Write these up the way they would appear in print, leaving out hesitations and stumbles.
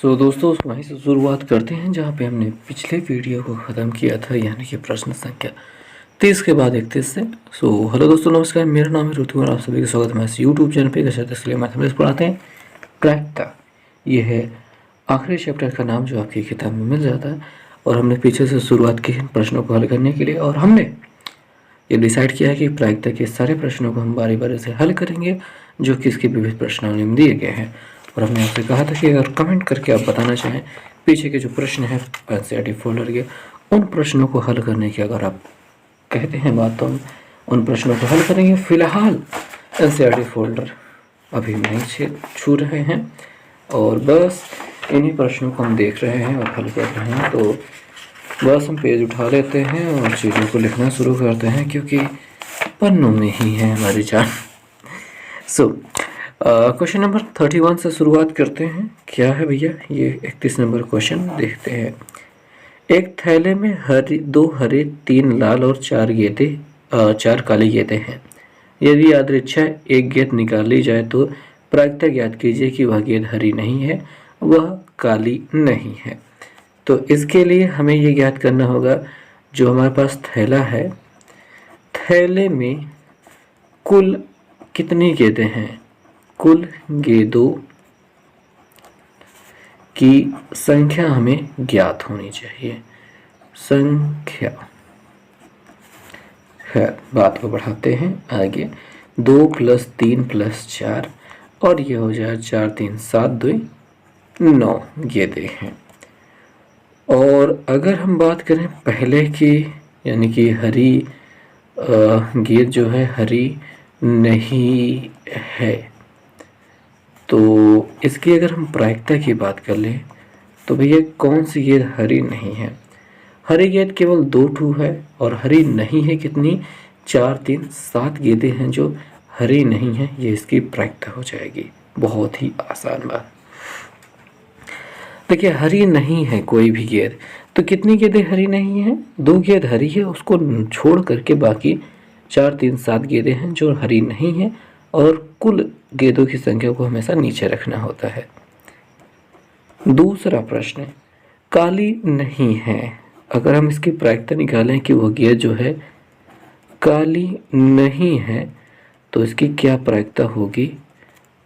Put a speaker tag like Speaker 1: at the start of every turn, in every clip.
Speaker 1: दोस्तों वहीं से शुरुआत करते हैं जहाँ पे हमने पिछले वीडियो को ख़त्म किया था, यानी कि प्रश्न संख्या 30 के बाद 31 से। हेलो दोस्तों, नमस्कार। मेरा नाम है ऋतु और आप सभी का स्वागत है इस यूट्यूब चैनल पे। इसलिए मैथमेटिक्स पढ़ाते हैं प्रायिकता। ये है आखिरी चैप्टर का नाम जो आपकी किताब में मिल जाता है। और हमने पीछे से शुरुआत की प्रश्नों को हल करने के लिए, और हमने ये डिसाइड किया है कि प्रायिकता के सारे प्रश्नों को हम बारी बारी से हल करेंगे जो कि इसके विविध प्रश्नावली में दिए गए हैं। और हमने आपसे कहा था कि अगर कमेंट करके आप बताना चाहें पीछे के जो प्रश्न हैं एनसीईआरटी फोल्डर के, उन प्रश्नों को हल करने की अगर आप कहते हैं बात, तो हम उन प्रश्नों को हल करेंगे। फिलहाल एनसीईआरटी फोल्डर अभी नहीं छू रहे हैं और बस इन्हीं प्रश्नों को हम देख रहे हैं और हल कर रहे हैं। तो बस हम पेज उठा लेते हैं और चीज़ों को लिखना शुरू करते हैं, क्योंकि पन्नों में ही है हमारी जान। क्वेश्चन नंबर 31 से शुरुआत करते हैं। क्या है भैया? ये 31 नंबर क्वेश्चन देखते हैं। एक थैले में दो हरे, 3 लाल और 4 काली गेंदें हैं। यदि यादृच्छा एक गेंद निकाली जाए तो प्रायिकता ज्ञात कीजिए कि वह गेंद हरी नहीं है, वह काली नहीं है। तो इसके लिए हमें ये ज्ञात करना होगा, जो हमारे पास थैला है, थैले में कुल कितनी गेंदें हैं। कुल गेंदों की संख्या हमें ज्ञात होनी चाहिए। संख्या है, बात को बढ़ाते हैं आगे। 2 + 3 + 4 और ये हो जाए 4 3 7 2 9 गेंदें हैं। और अगर हम बात करें पहले की, यानी कि हरी गेंद जो है हरी नहीं है, तो इसकी अगर हम प्रायिकता की बात कर लें तो भैया कौन सी गेंद हरी नहीं है? हरी गेंद केवल 2 ठू है और हरी नहीं है कितनी? 4 3 7 गेंदें हैं जो हरी नहीं है। ये इसकी प्रायिकता हो जाएगी। बहुत ही आसान बात। देखिए, हरी नहीं है कोई भी गेंद, तो कितनी गेंदें हरी नहीं है? 2 गेंद हरी है, उसको छोड़ करके बाकी 4 3 7 गेंदें हैं जो हरी नहीं है। और कुल गेंदों की संख्या को हमेशा नीचे रखना होता है। दूसरा प्रश्न, काली नहीं है। अगर हम इसकी प्रायिकता निकालें कि वह गेंद जो है काली नहीं है, तो इसकी क्या प्रायिकता होगी?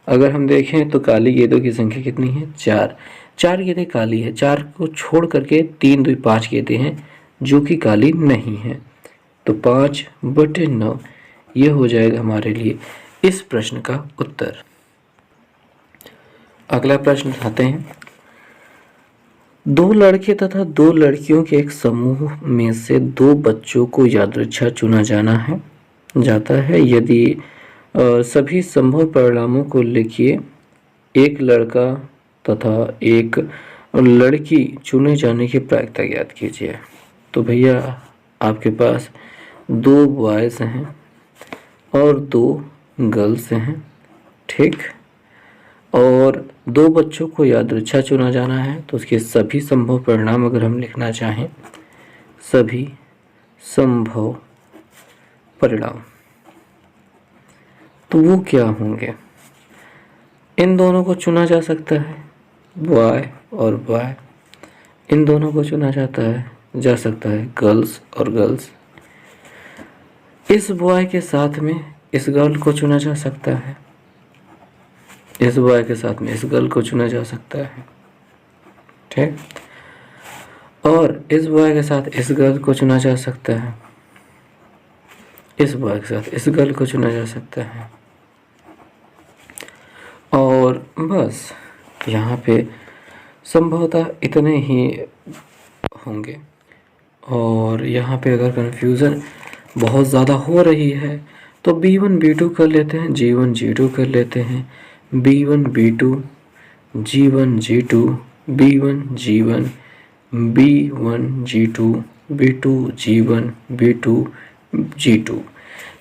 Speaker 1: अगर हम देखें तो काली गेंदों की संख्या कितनी है? 4 गेंदें काली है। 4 को छोड़ करके 3 2 5 गेंदें हैं जो कि काली नहीं है। तो 5/9 ये हो जाएगा हमारे लिए इस प्रश्न का उत्तर। अगला प्रश्न उठाते हैं। 2 लड़के तथा 2 लड़कियों के एक समूह में से 2 बच्चों को यादृच्छा चुना जाता है। यदि सभी संभव परिणामों को लिखिए। एक लड़का तथा एक लड़की चुने जाने की प्रायिकता ज्ञात कीजिए। तो भैया आपके पास 2 बॉयज़ हैं और 2 गर्ल्स हैं, ठीक। और 2 बच्चों को यादृच्छा चुना जाना है, तो उसके सभी संभव परिणाम अगर हम लिखना चाहें, सभी संभव परिणाम, तो वो क्या होंगे? इन दोनों को चुना जा सकता है, बॉय और बॉय। इन दोनों को चुना जा सकता है गर्ल्स और गर्ल्स। इस बॉय के साथ में इस गर्ल को चुना जा सकता है। इस बॉय के साथ में इस गर्ल को चुना जा सकता है, ठीक। और इस बॉय के साथ इस गर्ल को चुना जा सकता है। इस बॉय के साथ इस गर्ल को चुना जा सकता है। और बस यहाँ पे संभवतः इतने ही होंगे। और यहाँ पे अगर कन्फ्यूज़न बहुत ज़्यादा हो रही है तो B1 B2 कर लेते हैं, G1 G2 कर लेते हैं, B1 B2 G1 G2 B1 G1 B1 G2 B2 G1 B2 G2।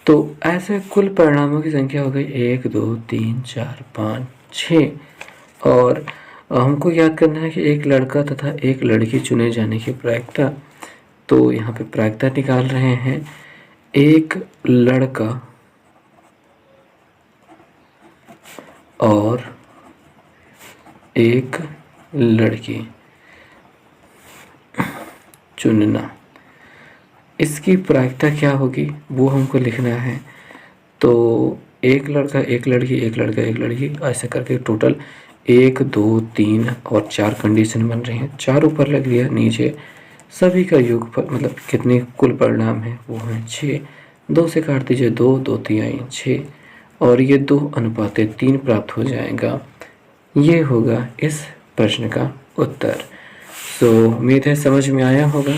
Speaker 1: तो ऐसे कुल परिणामों की संख्या हो गई 1 2 3 4 5 6। और हमको याद करना है कि एक लड़का तथा एक लड़की चुने जाने की प्रायिकता। तो यहाँ पे प्रायिकता निकाल रहे हैं। एक लड़का और एक लड़की चुनना। इसकी प्रायिकता क्या होगी वो हमको लिखना है। तो एक लड़का एक लड़की एक लड़का एक लड़की ऐसे करके टोटल 1 2 3 और 4 कंडीशन बन रही हैं। 4 ऊपर लग लिया, नीचे सभी का योगफल मतलब कितने कुल परिणाम है वो है 6। 2 से काट दीजिए 2, 2 तिहाई 6 और ये 2:3 प्राप्त हो जाएगा। ये होगा इस प्रश्न का उत्तर। सो उम्मीद है समझ में आया होगा।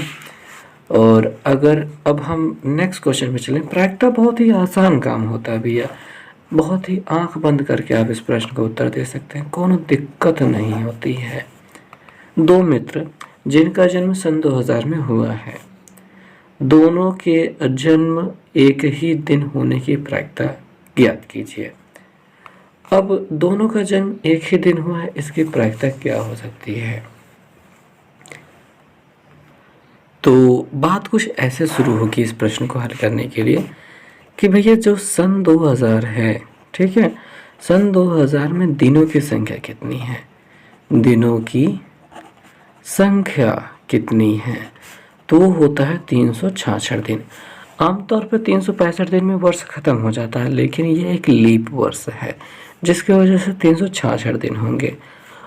Speaker 1: और अगर अब हम नेक्स्ट क्वेश्चन में चलें, प्रायिकता बहुत ही आसान काम होता है भैया, बहुत ही आंख बंद करके आप इस प्रश्न का उत्तर दे सकते हैं, कोनो दिक्कत नहीं होती है। 2 मित्र जिनका जन्म सन 2000 में हुआ है, दोनों के जन्म एक ही दिन होने की प्रायिकता ज्ञात कीजिए। अब दोनों का जन्म एक ही दिन हुआ है, इसकी प्रायिकता क्या हो सकती है? तो बात कुछ ऐसे शुरू होगी इस प्रश्न को हल करने के लिए कि भैया जो सन 2000 है, ठीक है, सन 2000 में दिनों की संख्या कितनी है? दिनों की संख्या कितनी है? तो होता है 366 दिन। आमतौर पर 365 दिन में वर्ष खत्म हो जाता है, लेकिन ये एक लीप वर्ष है जिसकी वजह से 366 दिन होंगे।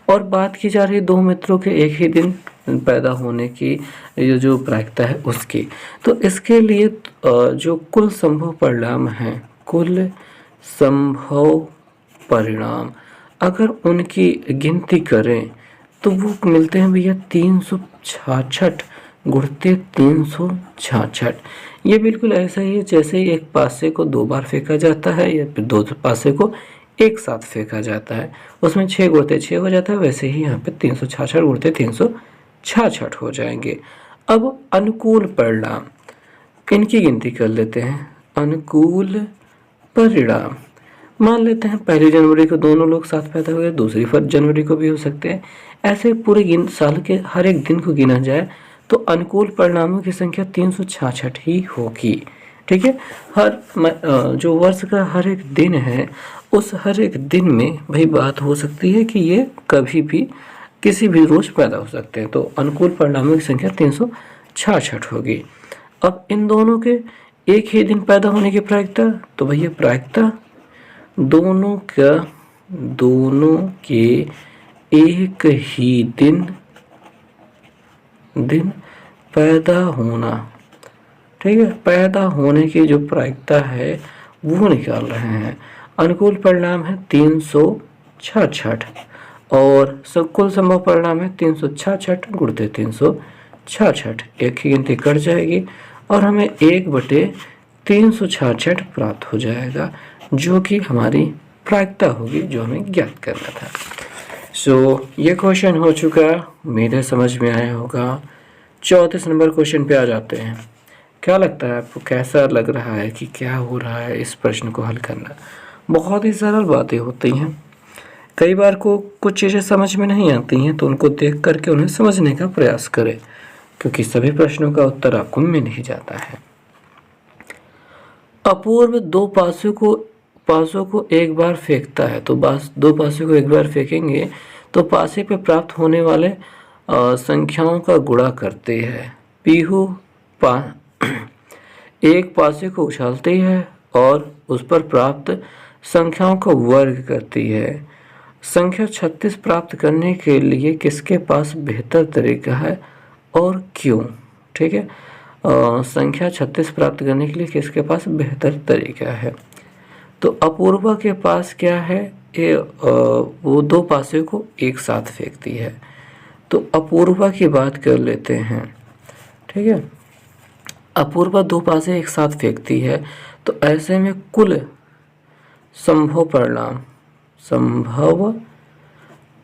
Speaker 1: और बात की जा रही है 2 मित्रों के एक ही दिन पैदा होने की, ये जो प्रायिकता है उसकी। तो इसके लिए जो कुल संभव परिणाम हैं, कुल संभव परिणाम अगर उनकी गिनती करें तो वो मिलते हैं भैया 366 गुणते 366। ये बिल्कुल ऐसा ही है जैसे ही एक पासे को 2 बार फेंका जाता है या फिर 2 पासे को एक साथ फेंका जाता है, उसमें 6 गुणते 6 हो जाता है, वैसे ही यहाँ पे 366 गुणते 366 हो जाएंगे। अब अनुकूल परिणाम, इनकी गिनती कर लेते हैं। अनुकूल परिणाम मान लेते हैं 1 जनवरी को दोनों लोग साथ पैदा हुए, दूसरी जनवरी को भी हो सकते हैं। ऐसे पूरे साल के हर एक दिन को गिना जाए तो अनुकूल परिणामों की संख्या 366 ही होगी। ठीक है, जो वर्ष का हर एक दिन है उस हर एक दिन में भाई बात हो सकती है कि ये कभी भी किसी भी रोज पैदा हो सकते हैं, तो अनुकूल परिणामों की संख्या 366 होगी। अब इन दोनों के एक ही दिन पैदा होने की प्रायिकता, तो भैया प्रायिकता दोनों के एक ही दिन पैदा होना, ठीक है, पैदा होने की जो प्रायिकता है वो निकाल रहे हैं। अनुकूल परिणाम है 366 और कुल संभव परिणाम है 366 गुणते 366। एक ही गिनती कट जाएगी और हमें 1/366 प्राप्त हो जाएगा, जो कि हमारी प्रायिकता होगी जो हमें ज्ञात करना था। ये क्वेश्चन हो चुका, उम्मीद है समझ में आया होगा। 34 नंबर क्वेश्चन पे आ जाते हैं। क्या लगता है आपको, कैसा लग रहा है कि क्या हो रहा है इस प्रश्न को हल करना? बहुत ही सरल बातें होती हैं, कई बार को कुछ चीज़ें समझ में नहीं आती हैं तो उनको देख करके उन्हें समझने का प्रयास करें, क्योंकि सभी प्रश्नों का उत्तर आपको मिल ही जाता है। अपूर्व 2 पासों को एक बार फेंकता है, तो 2 पासे को एक बार फेंकेंगे तो पासे पे प्राप्त होने वाले संख्याओं का गुणा करते हैं। पीहू एक पासे को उछालती है और उस पर प्राप्त संख्याओं का वर्ग करती है। संख्या 36 प्राप्त करने के लिए किसके पास बेहतर तरीका है और क्यों? ठीक है, संख्या 36 प्राप्त करने के लिए किसके पास बेहतर तरीका है? तो अपूर्वा के पास क्या है, वो 2 पासे को एक साथ फेंकती है। तो अपूर्वा की बात कर लेते हैं। ठीक है, अपूर्वा 2 पासे एक साथ फेंकती है, तो ऐसे में कुल संभव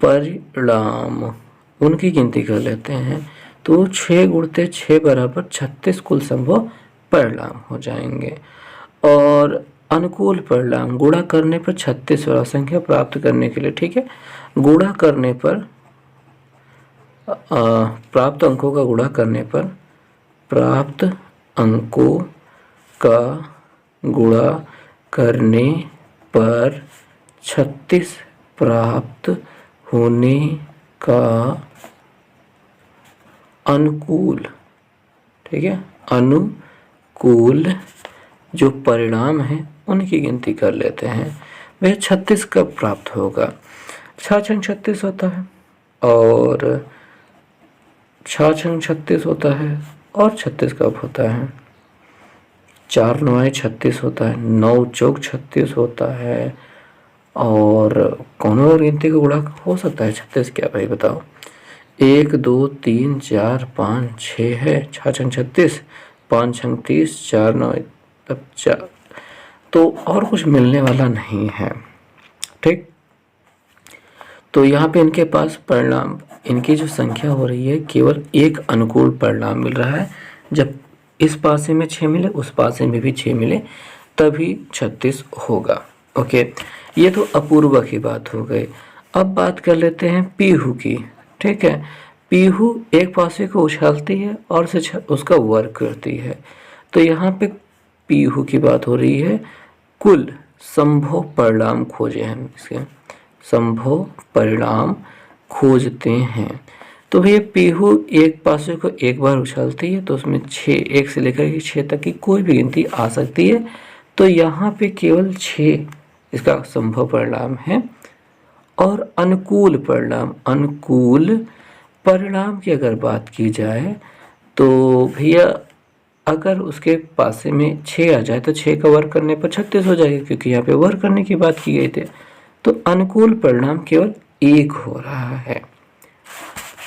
Speaker 1: परिणाम उनकी गिनती कर लेते हैं। तो 6 गुणते 6 बराबर 36 कुल संभव परिणाम हो जाएंगे। और अनुकूल परिणाम गुणा करने पर 36 वाला संख्या प्राप्त करने के लिए, ठीक है, गुणा करने पर प्राप्त अंकों का गुणा करने पर 36 प्राप्त होने का अनुकूल, ठीक है, अनुकूल जो परिणाम है उनकी गिनती कर लेते हैं। वह 36 कब प्राप्त होगा? 6×36 होता है और 6×36 होता है और 36 कब होता है? 4×9 36 होता है, 9×4 36 होता है और कौन और गिनती का गुणा हो सकता है 36? क्या भाई बताओ? 1 2 3 4 5 6 है, 6×36, 5×30, 4×9 तब 4, तो और कुछ मिलने वाला नहीं है, ठीक। तो यहाँ पे इनके पास परिणाम, इनकी जो संख्या हो रही है केवल एक अनुकूल परिणाम मिल रहा है। जब इस पासे में 6 मिले, उस पासे में भी 6 मिले, तभी 36 होगा। ओके, ये तो अपूर्वा की बात हो गई। अब बात कर लेते हैं पीहू की, ठीक है। पीहू एक पासे को उछालती है और उसका वर्ग करती है। तो यहाँ पे पीहू की बात हो रही है। कुल संभव परिणाम खोजे हम, इसके संभव परिणाम खोजते हैं। तो भैया पीहू एक पासे को एक बार उछालती है तो उसमें 6, 1 से लेकर के 6 तक की कोई भी गिनती आ सकती है। तो यहाँ पे केवल 6 इसका संभव परिणाम है। और अनुकूल परिणाम, अनुकूल परिणाम की अगर बात की जाए तो भैया अगर उसके पासे में 6 आ जाए तो 6 का वर्ग करने पर 36 हो जाएगा, क्योंकि यहाँ पे वर्ग करने की बात की गई थी। तो अनुकूल परिणाम केवल 1 हो रहा है।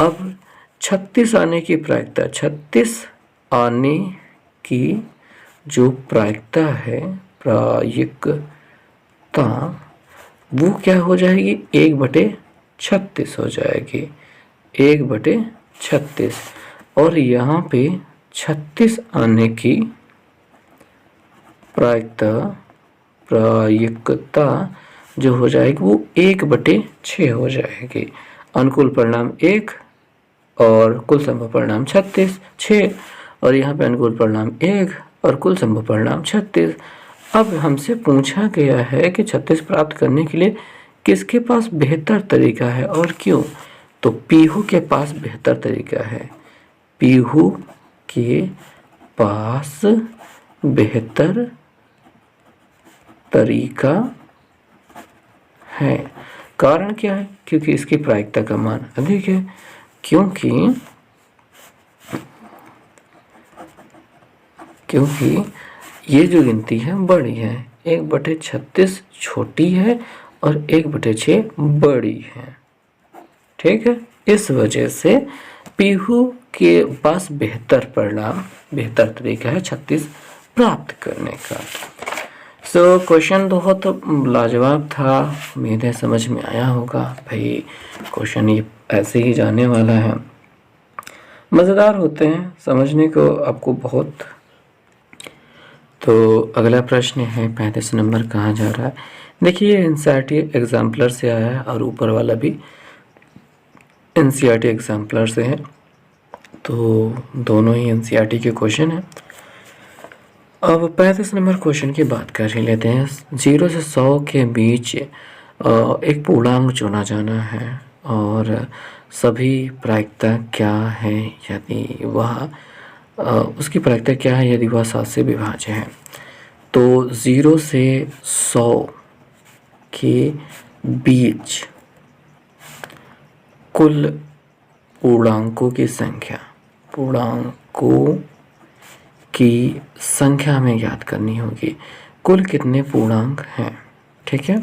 Speaker 1: अब 36 आने की प्रायिकता, 36 आने की जो प्रायिकता है, प्रायिकता, वो क्या हो जाएगी? 1/36 हो जाएगी, 1/36। और यहाँ पे 36 आने की प्रायिकता जो हो जाएगी वो 1/6 हो जाएगी। अनुकूल परिणाम 1 और कुल संभव परिणाम 36, 6, और यहाँ पे अनुकूल परिणाम 1 और कुल संभव परिणाम 36। अब हमसे पूछा गया है कि 36 प्राप्त करने के लिए किसके पास बेहतर तरीका है और क्यों? तो पीहू के पास बेहतर तरीका है, पीहू के पास बेहतर तरीका है। कारण क्या है? क्योंकि इसकी प्रायिकता का मान अधिक है, क्योंकि ये जो गिनती है बड़ी है। 1/36 छोटी है और 1/6 बड़ी है, ठीक है। इस वजह से पीहू के पास बेहतर परिणाम, बेहतर तरीका है 36 प्राप्त करने का। सो क्वेश्चन बहुत लाजवाब था, उम्मीद है समझ में आया होगा। भाई क्वेश्चन ये ऐसे ही जाने वाला है, मज़ेदार होते हैं समझने को आपको बहुत। तो अगला प्रश्न है 35 नंबर, कहाँ जा रहा है? देखिए एनसीईआरटी एग्जाम्पलर से आया है और ऊपर वाला भी एनसीईआरटी एग्जाम्पलर से है, तो दोनों ही एनसीईआरटी के क्वेश्चन हैं। अब 35 नंबर क्वेश्चन की बात कर ही लेते हैं। 0 से 100 के बीच एक पूर्णांक चुना जाना है और सभी प्रायिकता क्या है यदि वह उसकी प्रायिकता क्या है यदि वह 7 से विभाज्य है। तो 0 से 100 के बीच कुल पूर्णांकों की संख्या, पूर्णांकों की संख्या हमें ज्ञात करनी होगी। कुल कितने पूर्णांक हैं, ठीक है।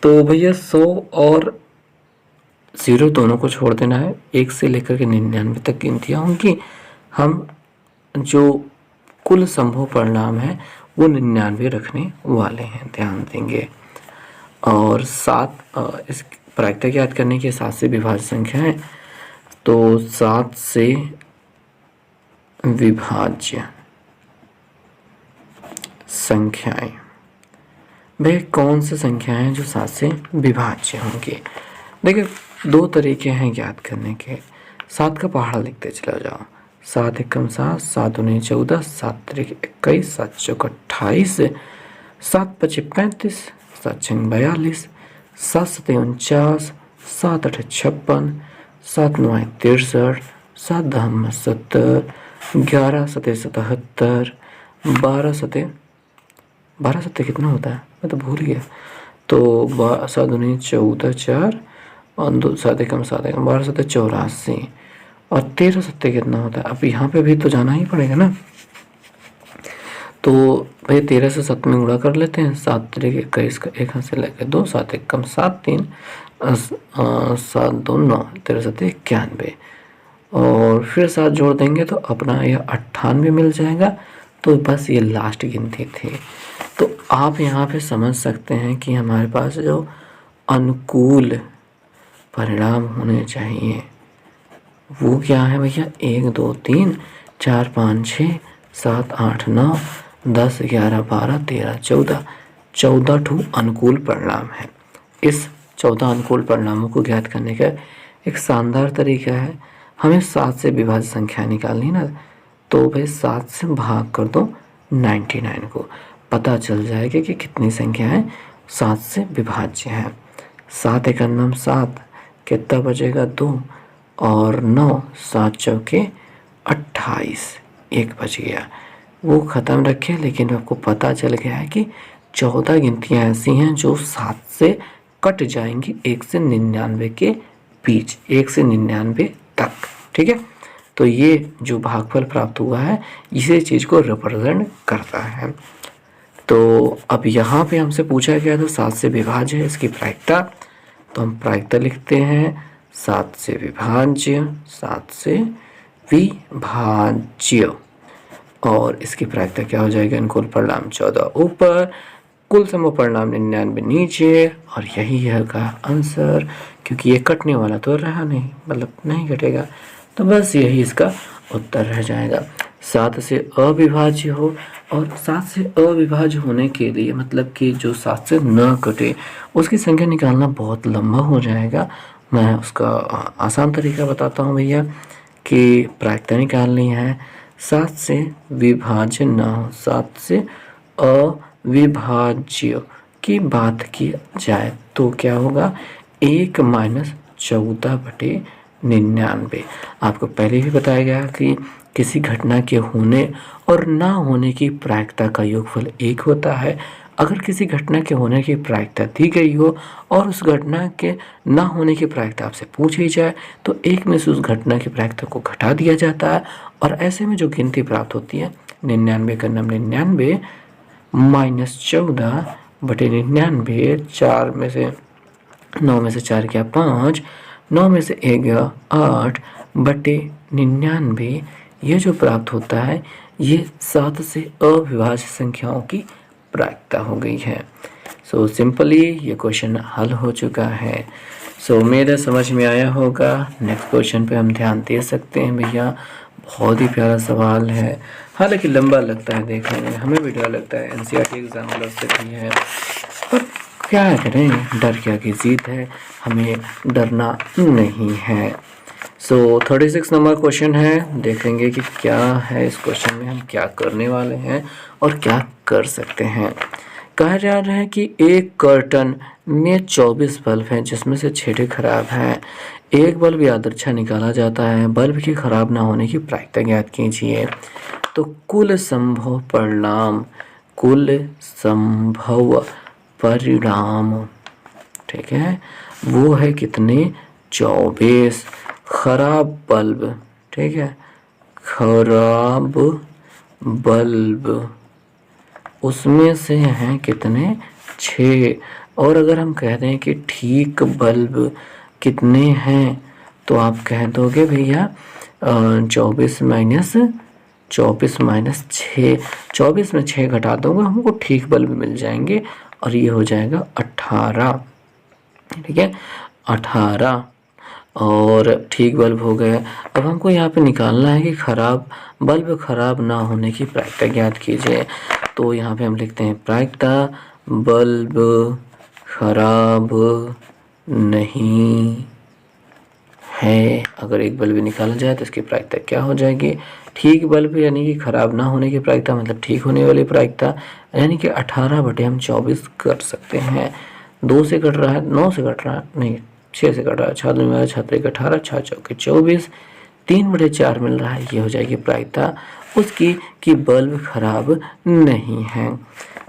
Speaker 1: तो भैया 100 और 0 दोनों को छोड़ देना है, 1 से लेकर के 99 तक गिनतियाँ होंगी। हम जो कुल संभव परिणाम है वो 99 रखने वाले हैं, ध्यान देंगे। और 7 इस प्रायिकता याद करने की 7 से विभाज्य संख्या है, तो 7 से विभाज्य संख्याएं, वह कौन सी संख्याएं जो 7 से विभाज्य होंगी? देखिए 2 तरीके हैं ज्ञात करने के। 7 का पहाड़ा लिखते चला जाओ, 7 एकम 7, 7 दूनी 14, 7 त्रिक 21, 7 चौक 28, 7 पचे 35, 7 छंग 42, 7 सते 49, 7 अठे 56, 7 9 63, 7 10 70, 11 7 77, 12 सत्ते कितना होता है, मैं तो भूल गया। तो 7 दूनी 14, 4 और 2 7 एकम 7 एकम 12 सत्ते 84 और 13 सत्ते कितना होता है। अब यहाँ पे भी तो जाना ही पड़ेगा ना, तो भाई 13 से 7 में गुणा कर लेते हैं। 7 तरीके 21 का 1 हाथ से लेकर 2, 7 एकम 7 3 7 2 9 13 सत्ते 91 और फिर 7 जोड़ देंगे तो अपना यह 98 मिल जाएगा। तो बस ये लास्ट गिनती थी। तो आप यहाँ पे समझ सकते हैं कि हमारे पास जो अनुकूल परिणाम होने चाहिए वो क्या है भैया, 1 2 3 4 5 6 7 8 9 10 11 12 13 14 14 ठू अनुकूल परिणाम है। इस 14 अनुकूल परिणामों को ज्ञात करने का एक शानदार तरीका है। हमें 7 से विभाज्य संख्या निकालनी ना, तो भाई 7 से भाग कर दो 99 को, पता चल जाएगा कि कितनी संख्याएं 7 से विभाज्य हैं। 7 एकम 7 कितना बचेगा 2 और 9 7 चौके 28 1 बच गया, वो ख़त्म रखे। लेकिन आपको पता चल गया है कि 14 गिनतियाँ ऐसी हैं जो 7 से कट जाएंगी 1 से 99 के बीच, 1 से 99 तक। ठीक है, तो ये जो भागफल प्राप्त हुआ है इसी चीज़ को रिप्रेजेंट करता है। तो अब यहाँ पे हमसे पूछा गया था 7 से विभाज्य है इसकी प्रायिकता, तो हम प्रायिकता लिखते हैं 7 से विभाज्य, 7 से विभाज्य और इसकी प्रायिकता क्या हो जाएगा, अनुकूल परिणाम 14 ऊपर, कुल समूह परिणाम 99 नीचे और यही है का आंसर। क्योंकि ये कटने वाला तो रहा नहीं, मतलब नहीं कटेगा, तो बस यही इसका उत्तर रह जाएगा। 7 से अविभाज्य हो और 7 से अविभाज्य होने के लिए मतलब कि जो 7 से न कटे उसकी संख्या निकालना बहुत लंबा हो जाएगा। मैं उसका आसान तरीका बताता हूँ भैया कि प्रायिकता निकालनी है 7 से विभाज्य न हो, 7 से अविभाज्य की बात की जाए तो क्या होगा, 1 - 14/99। आपको पहले भी बताया गया कि किसी घटना के होने और ना होने की प्रायिकता का योगफल 1 होता है। अगर किसी घटना के होने की प्रायिकता दी गई हो और उस घटना के ना होने की प्रायिकता आपसे पूछी जाए तो 1 में से उस घटना की प्रायिकता को घटा दिया जाता है और ऐसे में जो गिनती प्राप्त होती है 99 का 99 -14/99, 4 में से 9 में से 4 गया 5, 9 में से 1 गया 8/99, ये जो प्राप्त होता है ये 7 से अविभाज्य संख्याओं की प्रायिकता हो गई है। सो सिंपली ये क्वेश्चन हल हो चुका है। सो मेरे समझ में आया होगा। नेक्स्ट क्वेश्चन पे हम ध्यान दे सकते हैं भैया, बहुत ही प्यारा सवाल है, हालांकि लंबा लगता है देखने में, हमें भी डर लगता है, एनसीईआरटी एग्जाम प्लस से भी है, पर क्या करें, डर क्या की जीत है, हमें डरना नहीं है। सो 36 नंबर क्वेश्चन है, देखेंगे कि क्या है इस क्वेश्चन में, हम क्या करने वाले हैं और क्या कर सकते हैं। कहा जा रहा है कि एक कर्टन में 24 बल्ब हैं जिसमें से 6 खराब हैं। एक बल्ब यादृच्छा निकाला जाता है, बल्ब के खराब ना होने की प्रायिकता ज्ञात कीजिए। तो कुल संभव परिणाम ठीक है वो है कितने, 24। खराब बल्ब, ठीक है, खराब बल्ब उसमें से हैं कितने, 6। और अगर हम कह दें कि ठीक बल्ब कितने हैं तो आप कह दोगे भैया 24 - 6, 24 में 6 घटा दोगे हमको ठीक बल्ब मिल जाएंगे और ये हो जाएगा 18। ठीक है, 18 और ठीक बल्ब हो गए। अब हमको यहाँ पे निकालना है कि बल्ब खराब ना होने की प्रायिकता ज्ञात कीजिए। तो यहाँ पे हम लिखते हैं प्रायिकता बल्ब खराब नहीं है। अगर एक बल्ब निकाला जाए तो इसकी प्रायिकता क्या हो जाएगी, ठीक बल्ब यानी कि खराब ना होने की प्रायिकता मतलब ठीक होने वाली प्रायिकता, यानी कि 18 बटे हम 24 कर सकते हैं। 2 से कट रहा है, 9 से कट रहा है, नहीं 6 से कटा 6 दूनी 12, 6 त्रिक 18, 6 चौके 24, 3/4 मिल रहा है। ये हो जाएगी प्रायिकता उसकी कि बल्ब खराब नहीं है।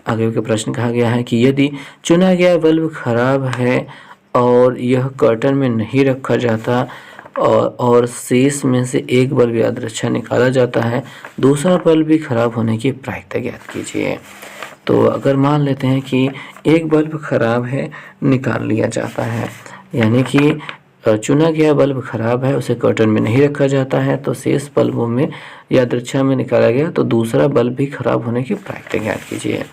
Speaker 1: आगे के प्रश्न कहा गया है कि यदि चुना गया बल्ब खराब है और यह कर्टन में नहीं रखा जाता और शेष में से एक बल्ब यादृच्छा निकाला जाता है, दूसरा बल्ब भी खराब होने की प्रायिकता ज्ञात कीजिए। तो अगर मान लेते हैं कि एक बल्ब खराब है, निकाल लिया जाता है, यानी कि चुना गया बल्ब खराब है, उसे कर्टन में नहीं रखा जाता है, तो शेष बल्बों में यादृच्छा में निकाला गया, तो दूसरा बल्ब भी खराब होने की प्रायिकता ज्ञात कीजिए।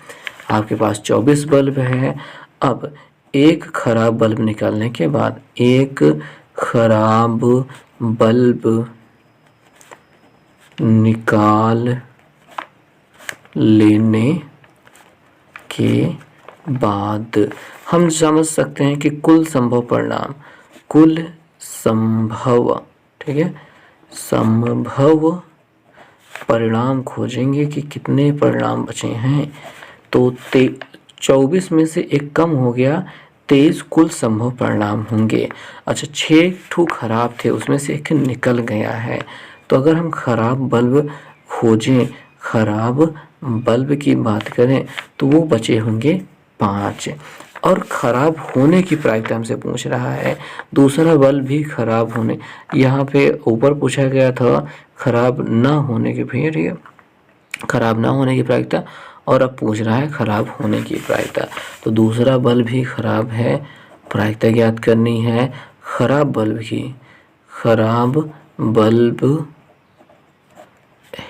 Speaker 1: आपके पास 24 बल्ब है। अब एक खराब बल्ब निकालने के बाद एक खराब बल्ब निकाल लेने के बाद हम समझ सकते हैं कि कुल संभव ठीक है, संभव परिणाम खोजेंगे कि कितने परिणाम बचे हैं। तो 24 में से एक कम हो गया, 23 कुल संभव परिणाम होंगे। अच्छा, 6 ठू खराब थे, उसमें से एक निकल गया है। तो अगर हम खराब बल्ब खोजें, खराब बल्ब की बात करें, तो वो बचे होंगे 5। और खराब होने की प्रायिकता हमसे पूछ रहा है, दूसरा बल्ब भी खराब होने, यहाँ पे ऊपर पूछा गया था खराब ना होने की, भैया ठीक है, खराब ना होने की प्रायिकता, और अब पूछ रहा है खराब होने की प्रायिकता। तो दूसरा बल्ब भी खराब है, प्रायिकता ज्ञात करनी है खराब बल्ब की। खराब बल्ब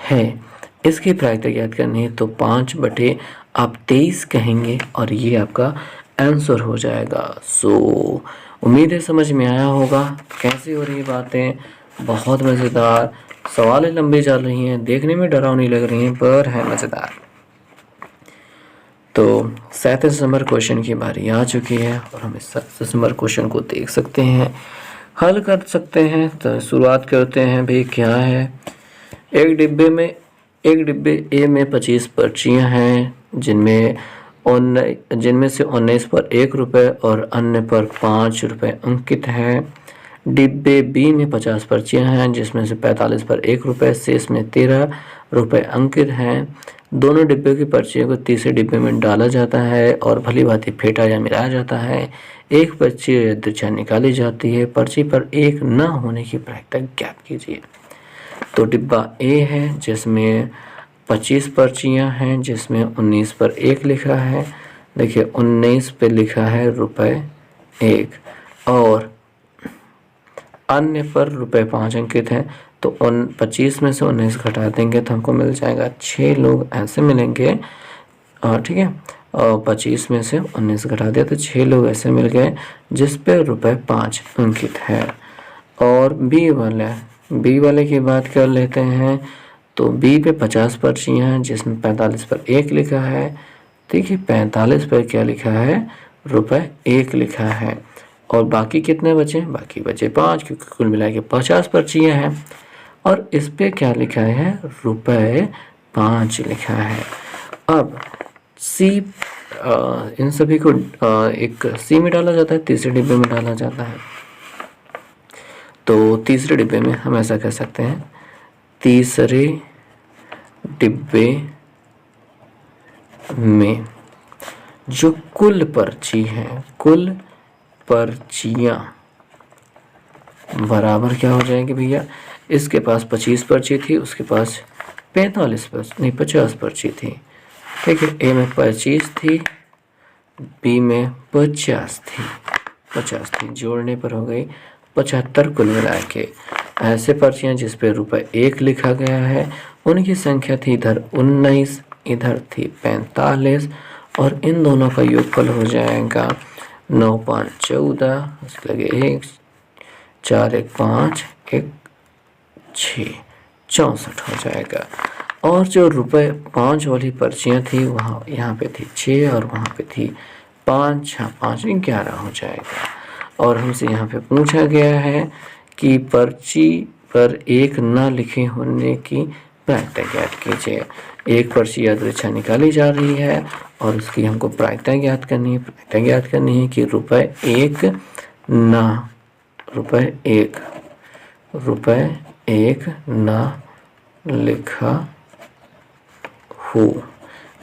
Speaker 1: है, इसकी प्रायिकता ज्ञात करनी है, तो 5/, आप 23 कहेंगे और ये आपका आंसर हो जाएगा। सो उम्मीद है समझ में आया होगा कैसे हो रही बातें। बहुत मज़ेदार सवालें लंबी चल रही हैं, देखने में डरावनी लग रही हैं, पर है मज़ेदार। तो 37 नंबर क्वेश्चन की बारी आ चुकी है और हम इस 37 नंबर क्वेश्चन को देख सकते हैं, हल कर सकते हैं। तो शुरुआत करते हैं भाई, क्या है। एक डिब्बे ए में 25 पर्चियाँ हैं, जिनमें से 19 पर 1 रुपये और अन्य पर 5 रुपये अंकित है। डिब्बे बी में 50 पर्चियाँ हैं, जिसमें से 45 पर 1 रुपये, शेष में 13 रुपये अंकित हैं। दोनों डिब्बे की पर्चियों को तीसरे डिब्बे में डाला जाता है और भली भांति फेंटा या मिलाया जाता है। एक पर्ची यादृच्छा निकाली जाती है, पर्ची पर 1 न होने की प्रायिकता ज्ञात कीजिए। तो डिब्बा ए है, जिसमें 25 पर्चियाँ हैं, जिसमें 19 पर 1 लिखा है। देखिए 19 पे लिखा है ₹1 और अन्य पर ₹5 अंकित हैं। तो 25 में से 19 घटा देंगे तो हमको मिल जाएगा 6 लोग ऐसे मिलेंगे, ठीक है। और 25 में से 19 घटा दिया तो 6 लोग ऐसे मिल गए जिस पे ₹5 अंकित है। और बी वाले की बात कर लेते हैं। तो बी पे 50 पर्चियाँ हैं, जिसमें 45 पर 1 लिखा है। देखिए 45 पर क्या लिखा है, ₹1 लिखा है। और बाकी कितने बचे, बाकी बचे 5, क्योंकि कुल मिला के 50 पर्चियाँ हैं। और इस पे क्या लिखा है, ₹5 लिखा है। अब सी, इन सभी को एक सी में डाला जाता है, तीसरे डिब्बे में डाला जाता है। तो तीसरे डिब्बे में हम ऐसा कह सकते हैं, तीसरे डिब्बे में जो कुल पर्ची है, कुल पर्चियाँ बराबर क्या हो जाएंगे भैया, इसके पास 25 पर्ची थी, उसके पास 50 पर्ची थी। ठीक है, ए में 25 थी, बी में 50 थी, जोड़ने पर हो गई 75 कुल मिला के। ऐसे पर्चियाँ जिस पे ₹1 लिखा गया है, उनकी संख्या थी इधर 19, इधर थी 45, और इन दोनों का योगफल हो जाएगा 9 5 14, उसके लगे 1 4 1 5 1 6 64 हो जाएगा। और जो ₹5 वाली पर्चियाँ थी, वहाँ यहाँ पे थी 6 और वहाँ पे थी 5, 5 11 हो जाएगा। और हमसे यहाँ पे पूछा गया है कि पर्ची पर 1 न लिखे होने की प्रायिकता ज्ञात कीजिए। एक पर्ची यादृच्छा निकाली जा रही है और उसकी हमको प्रायिकता ज्ञात करनी है। प्रायिकता ज्ञात करनी है कि ₹1 न रुपये 1 ना लिखा हो।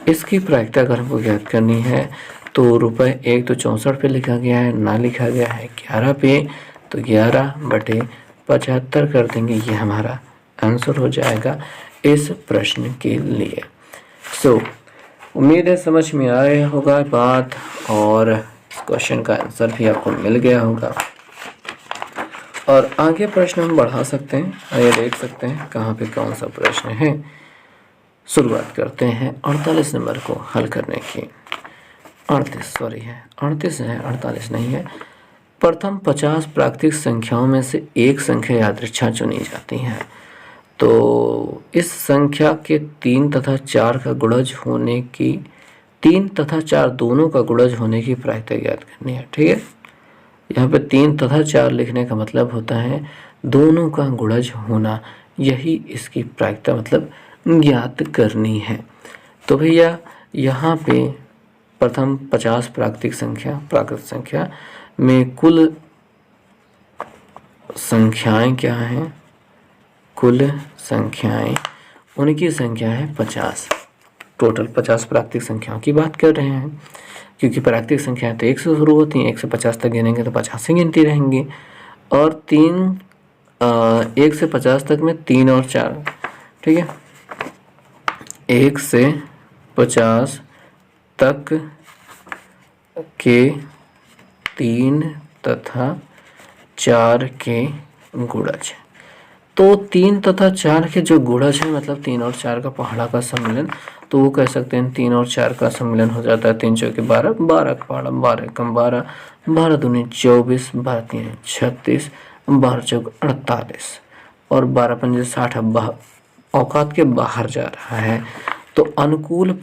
Speaker 1: इसकी प्रायिकता अगर हमको ज्ञात करनी है तो ₹1 तो 64 पे लिखा गया है, ना लिखा गया है 11 पे, तो 11/75 कर देंगे, ये हमारा आंसर हो जाएगा इस प्रश्न के लिए। उम्मीद है समझ में आया होगा बात और इस क्वेश्चन का आंसर भी आपको मिल गया होगा। और आगे प्रश्न हम बढ़ा सकते हैं, आइए देख सकते हैं कहाँ पे कौन सा प्रश्न है। शुरुआत करते हैं 48 नंबर को हल करने की। 38 है, 48 नहीं है। प्रथम 50 प्राकृतिक संख्याओं में से एक संख्या यादृच्छा चुनी जाती है, तो इस संख्या के 3 तथा 4 का गुणज होने की 3 तथा 4 दोनों का गुणज होने की प्रायिकता ज्ञात करनी है। ठीक है, यहाँ पे 3 तथा 4 लिखने का मतलब होता है दोनों का गुणज होना, यही इसकी प्रायिकता मतलब ज्ञात करनी है। तो भैया यहाँ पे प्रथम 50 प्राकृतिक संख्या में कुल संख्याएं क्या हैं? कुल संख्याएं, उनकी संख्या है 50। टोटल 50 प्राकृतिक संख्याओं की बात कर रहे हैं, क्योंकि प्राकृतिक संख्याएं तो 1 से शुरू होती हैं, 1 से 50 तक गिनेंगे तो 50 से गिनती रहेंगी। और 1 से 50 तक में 3 और 4, ठीक है, 1 से 50 तक के 3 तथा 4 के गुणज। तो 3 तथा 4 के जो गुणज है मतलब 3 और 4 का पहाड़ा का सम्मिलन, तो वो कह सकते हैं 3 और 4 का सम्मिलन हो जाता है 3 चौके 12, 12 का पहाड़ा 12 कम 12, 12 दूनी 24, 12 तीन 36, 12 चौक 48 और 12 पंजे 60 औकात के बाहर जा रहा है। तो अनुकूल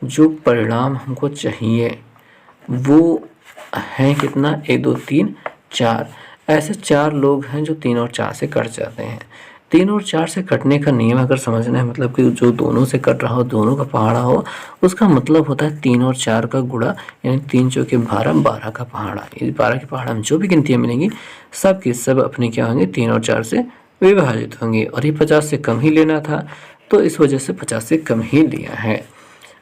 Speaker 1: जो परिणाम हमको चाहिए वो है कितना? 1 2 3 4। ऐसे 4 लोग हैं जो 3 और 4 से कट जाते हैं। 3 और 4 से कटने का नियम अगर समझना है, मतलब कि जो दोनों से कट रहा हो, दोनों का पहाड़ा हो, उसका मतलब होता है 3 और 4 का गुणा, यानी 3 चौके 12, 12 का पहाड़ा। ये 12 के पहाड़ा में जो भी गिनतियाँ मिलेंगी सब की सब अपने क्या होंगे? 3 और 4 से विभाजित होंगे। और ये 50 से कम ही लेना था, तो इस वजह से 50 से कम ही लिया है।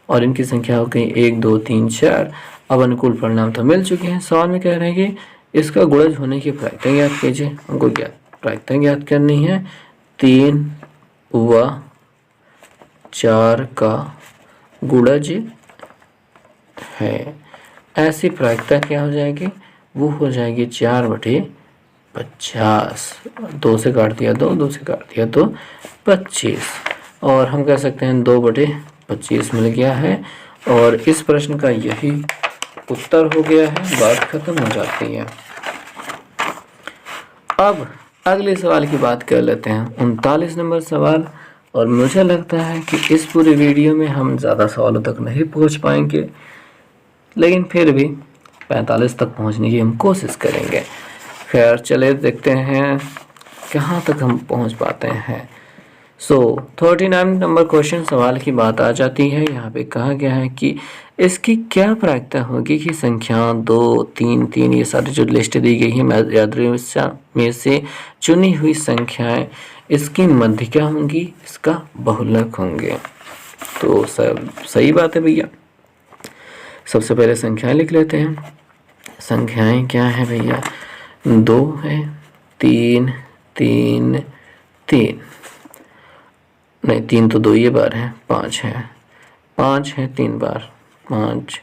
Speaker 1: और इनकी संख्या हो गई 1 2 3 4। अब अनुकूल परिणाम तो मिल चुके हैं। सवाल में कह रहे हैं कि इसका गुणज होने की प्रायिकता ज्ञात कीजिए। हमको प्रायिकता ज्ञात करनी है। 3 व 4 का गुणज है, ऐसी प्रायिकता क्या हो जाएगी? वो हो जाएगी 4/50। 2 से काट दिया 2, 2 से काट दिया 2, 25। और हम कह सकते हैं 2/25 मिल गया है। और इस प्रश्न का यही उत्तर हो गया है। बात खत्म हो जाती है। अब अगले सवाल की बात कर लेते हैं, 39 नंबर सवाल। और मुझे लगता है कि इस पूरे वीडियो में हम ज़्यादा सवालों तक नहीं पहुंच पाएंगे, लेकिन फिर भी 45 तक पहुंचने की हम कोशिश करेंगे। खैर चले देखते हैं कहाँ तक हम पहुंच पाते हैं। 39 नंबर क्वेश्चन सवाल की बात आ जाती है। यहाँ पे कहा गया है कि इसकी क्या प्रायिकता होगी कि संख्या 2 3 3 ये सारी जो लिस्ट दी गई है यादृच्छा में से चुनी हुई संख्याएं, इसकी मध्य क्या होंगी? इसका बहुलक होंगे। तो सब सही बात है भैया। सबसे पहले संख्याएं लिख लेते हैं। संख्याएं क्या है भैया? 2 है, 3 3 3 नहीं, 3 तो 2 ये बार है, 5 है, 5 है 3 बार, 5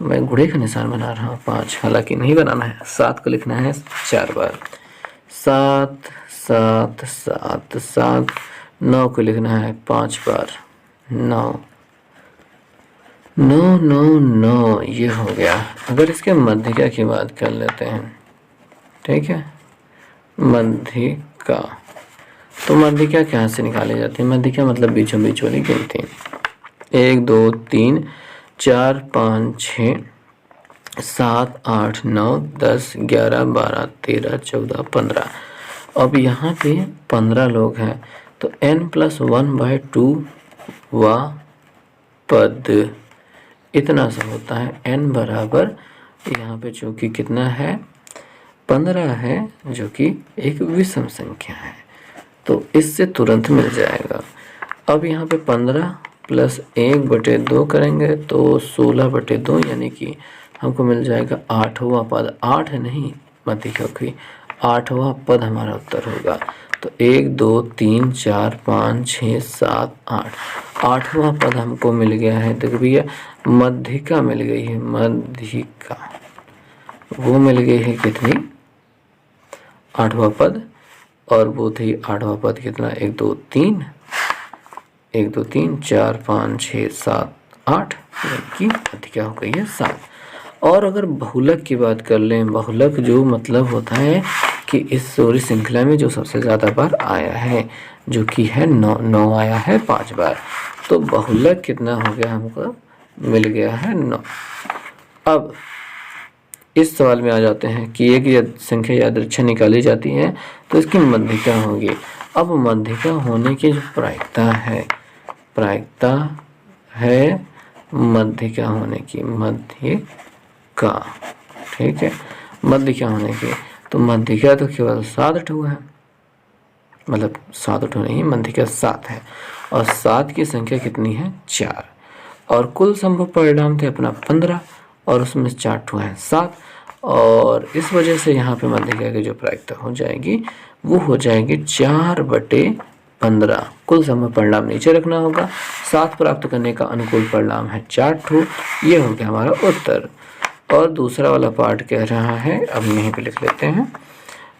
Speaker 1: मैं घोड़े का निशान बना रहा हूँ, 5 हालांकि नहीं बनाना है, 7 को लिखना है 4 बार, 7 7 7 7, 9 को लिखना है 5 बार, 9 9 9 9 ये हो गया। अगर इसके मध्यिका की बात कर लेते हैं, ठीक है, मध्यिका, तो मध्यिका क्या से निकाली जाती है? मध्यिका मतलब बीचों बीच वाली गिनती। 1 2 3 4 5 6 7 8 9 10 11 12 13 14 15। अब यहाँ पे 15 लोग हैं, तो n+1/2 वा पद इतना सा होता है। n बराबर यहाँ पे जो कि कितना है 15 है, जो कि एक विषम संख्या है, तो इससे तुरंत मिल जाएगा। अब यहाँ पे 15 प्लस 1/2 करेंगे तो 16/2, यानी कि हमको मिल जाएगा 8वां पद। 8 है नहीं मध्य क्योंकि 8वां पद हमारा उत्तर होगा। तो 1 2 3 4 5 6 7 8, 8वां पद हमको मिल गया है। देखो भैया मध्यिका मिल गई है, मध्यिका वो मिल गई है कितनी 8वां पद, और वो थी 8वां पद कितना 1 2 3 4 5 6 7 8, यानी कि मध्यिका हो गई है 7। और अगर बहुलक की बात कर लें, बहुलक जो मतलब होता है कि इस सूर्य श्रृंखला में जो सबसे ज़्यादा बार आया है, जो कि है 9 आया है 5 बार, तो बहुलक कितना हो गया हमको मिल गया है 9। अब इस सवाल में आ जाते हैं कि एक संख्या यादृच्छिक निकाली जाती है तो इसकी मध्यिका होगी। अब मध्यिका होने की जो प्रायिकता है मध्यिका होने की, मध्यिका, ठीक है, मध्यिका होने की, तो मध्यिका तो केवल 7 ठो है, मतलब 7 ठो नहीं, मध्यिका 7 है, और 7 की संख्या कितनी है 4, और कुल संभव परिणाम थे अपना 15, और उसमें 4 ठो है 7, और इस वजह से यहाँ पे मध्यिका की जो प्रायिकता हो जाएगी वो हो जाएगी 4/15। कुल संभव परिणाम नीचे रखना होगा, 7 प्राप्त करने का अनुकूल परिणाम है 4 ठो, ये हो गया हमारा उत्तर। और दूसरा वाला पार्ट कह रहा है, अब यहीं पे लिख लेते हैं,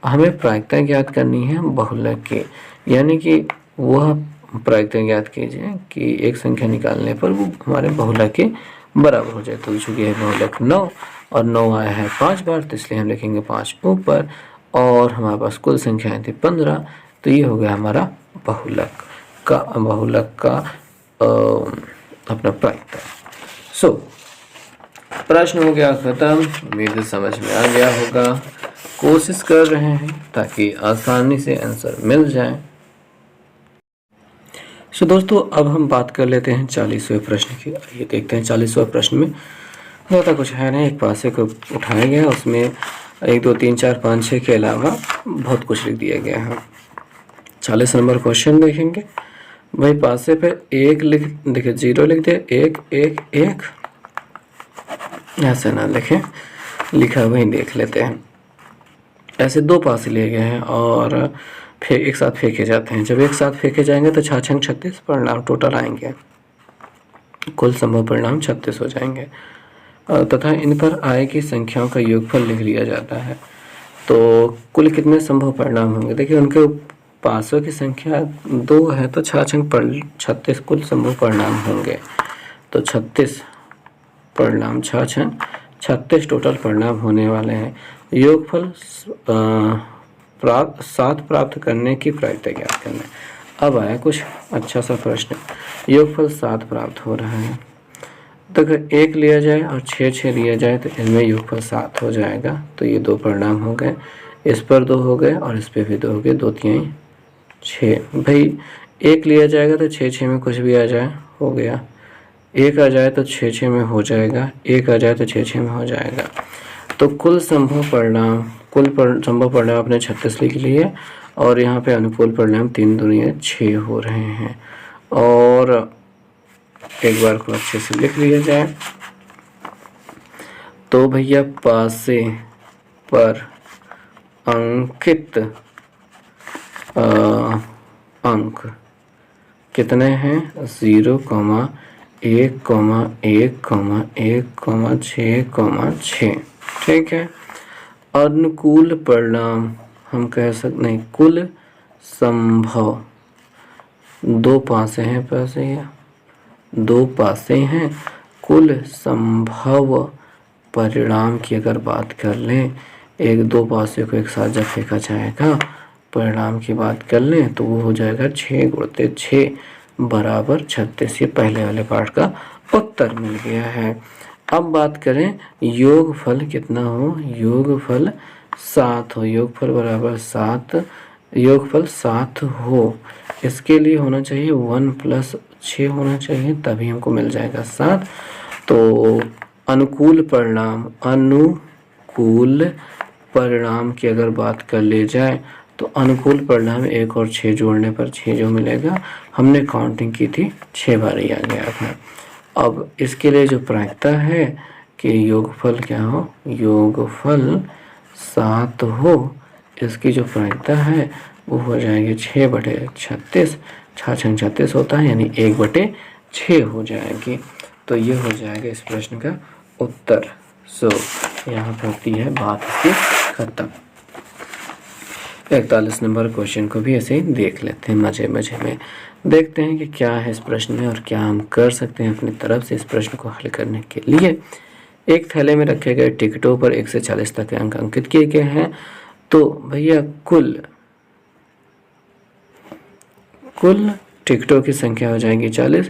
Speaker 1: हमें प्रायिकता ज्ञात करनी है बहुलक की, यानी कि वह प्रायिकता ज्ञात कीजिए कि एक संख्या निकालने पर वो हमारे बहुलक के बराबर हो जाए। तो चूँकि है बहुलक 9 और 9 आया है 5 बार, तो इसलिए हम लिखेंगे 5 ऊपर, और हमारे पास कुल संख्याएँ थी 15, तो ये हो गया हमारा बहुलक का अपना प्रायिकता। सो प्रश्न हो गया खत्म, उम्मीद समझ में आ गया होगा। कोशिश कर रहे हैं ताकि आसानी से आंसर मिल जाए। सो दोस्तों अब हम बात कर लेते हैं 40वें प्रश्न की। ये देखते हैं 40वें प्रश्न में ज़्यादा कुछ है नहीं, एक पासे को उठाया गया, उसमें 1 2 3 4 5 6 के अलावा बहुत कुछ लिख दिया गया है। 40 नंबर क्वेश्चन देखेंगे भाई, पासे पे 1 देखिए 0 लिख दे, 1 1 1, ऐसे ना लिखें, लिखा वही देख लेते हैं। ऐसे 2 पासे लिए गए हैं और फिर एक साथ फेंके जाते हैं। जब एक साथ फेंके जाएंगे तो 6 36 परिणाम टोटल आएंगे, कुल संभव परिणाम 36 हो जाएंगे, तथा इन पर आय की संख्याओं का योगफल लिख लिया जाता है। तो कुल कितने संभव परिणाम होंगे, देखिए उनके पासों की संख्या 2 है, तो 36 कुल संभव परिणाम होंगे। तो 36 परिणाम 36 टोटल परिणाम होने वाले हैं। योगफल 7 प्राप्त करने की प्रायिकता ज्ञात करना। अब आया कुछ अच्छा सा प्रश्न, योगफल 7 प्राप्त हो रहा है, तो अगर 1 लिया जाए और 6 लिया जाए तो इनमें योगफल 7 हो जाएगा। तो ये 2 परिणाम हो गए, इस पर 2 हो गए और इस पर भी 2 हो गए, 2 3 6। भाई 1 लिया जाएगा तो 6 में कुछ भी आ जाए हो गया, 1 आ जाए तो 6 में हो जाएगा, 1 आ जाए तो 6 में हो जाएगा। तो कुल संभव परिणाम अपने 36 लिख लिए, और यहाँ पे अनुकूल परिणाम 3 दूनी 6 हो रहे हैं। और एक बार को अच्छे से लिख लिया जाए तो भैया पासे पर अंकित अंक कितने हैं 0, 1, 1, 1, 6, ठीक है। अनुकूल परिणाम हम कह सकते नहीं, कुल संभव 2 पासे हैं, पासे या 2 पासे हैं, कुल संभव परिणाम की अगर बात कर लें, 1 2 पासे को एक साथ जब फेंका जाएगा परिणाम की बात कर लें तो वो हो जाएगा 6 × 6 बराबर 36। ये पहले वाले पार्ट का उत्तर मिल गया है। अब बात करें योगफल कितना हो, योगफल 7 हो, योगफल बराबर 7, योगफल 7 हो, इसके लिए होना चाहिए 1 + 6 होना चाहिए, तभी हमको मिल जाएगा 7। तो अनुकूल परिणाम की अगर बात कर ली जाए तो अनुकूल परिणाम 1 और 6 जोड़ने पर 6 जो मिलेगा, हमने काउंटिंग की थी 6 बार ही आ गया था। अब इसके लिए जो प्रायिकता है कि योगफल क्या हो, योगफल 7 हो, इसकी जो प्रायिकता है वो हो जाएगी 6/36। 6 36 होता है, यानी 1/6 हो जाएगी। तो ये हो जाएगा इस प्रश्न का उत्तर। यहाँ पर होती है बात इसकी खत्म। 41 नंबर क्वेश्चन को भी ऐसे ही देख लेते हैं, मजे मजे में देखते हैं कि क्या है इस प्रश्न में और क्या हम कर सकते हैं अपनी तरफ से इस प्रश्न को हल करने के लिए। एक थैले में रखे गए टिकटों पर 1 से 40 तक के अंक अंकित किए गए हैं। तो भैया कुल टिकटों की संख्या हो जाएगी 40।